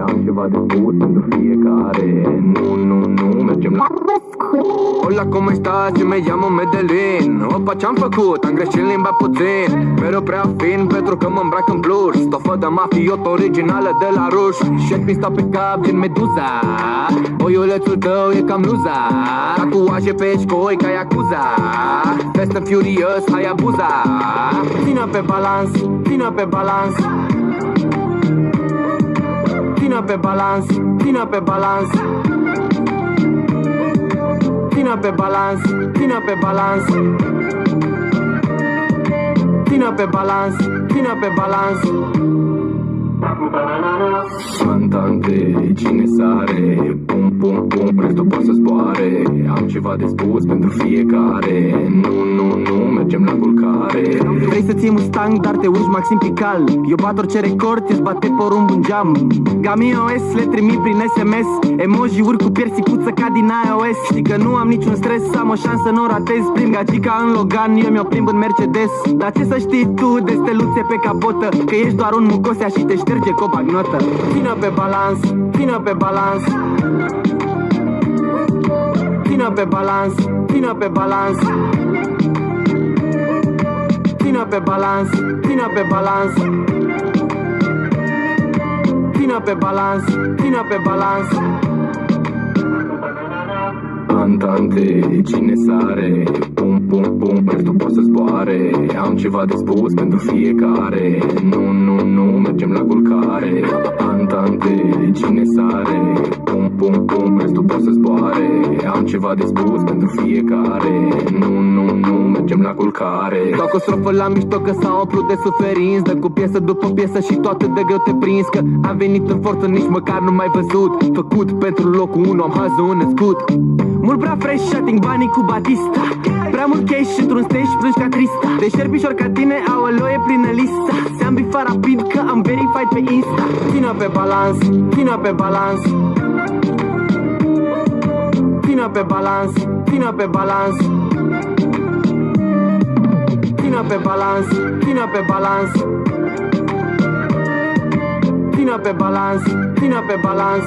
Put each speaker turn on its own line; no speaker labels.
Am ceva de spus pentru fiecare. Nu, mergem la... Hola, ¿cómo estás? Yo me llamo Medellin. Opa, ce-am făcut? Am greșit limba puțin. Mereu prea fin pentru că mă îmbrac în pluș. Stofă de mafiot originală de la ruș. Shake mi stau pe cap din Meduza. Boiulețul tău e cam luza. Tatuaje pe școi ca Yakuza. Fast and Furious, Hayabusa. Țină pe balans, țină pe balans. Țină pe balans, țină pe balans. Țină pe balans, țină pe balans. Țină pe balans, țină pe balans. Cantante, cine sare? Pum, pum, pum, restul poate să zboare. Am ceva de spus pentru fiecare. Nu, mergem la culcare. Vrei să ții Mustang, dar te urci Maxim Pical. Eu bat orice record, ți-ți bate porumb în geam. Gami OS, le trimit prin SMS. Emoji-uri cu piersicuță ca din iOS. Știi că nu am niciun stres, am o șansă, nu ratez. Prin gagica în Logan, eu mi-o plimb în Mercedes. Dar ce să știi tu de steluțe pe capotă? Că ești doar un mucosea și te șterge cu o bagnotă. Țină pe balans, țină pe balans. Țină pe balans, țină pe balans. Țină pe balans, țină pe balans. Țină pe balans, țină pe balans. Cantante, cine sare? Pum, pum, pum, restul poate să zboare. Am ceva de spus pentru fiecare. Nu, mergem la culcare. Cantante, cine sare? Pum, pum, pum, restul poate să zboare. Am ceva de spus pentru fiecare. Nu, mergem la culcare. Dau cu o strofă la mișto că s-a umplut de suferință. Dă cu piesă după piesă și toate de greu te prins. Că am venit în forță, nici măcar nu mai văzut. Făcut pentru locul 1, am hazul născut. Mult prea fresh și ating banii cu Batista. Prea mult cash într-un stage plângi ca Crista. De șerpișor ca tine, aoleo e plină lista. Se-am bifat rapid că am verified pe Insta. Țină pe balans, țină pe balans. Țină pe balans, țină pe balans. Țină pe balans, țină pe balans. Țină pe balans, țină pe balans.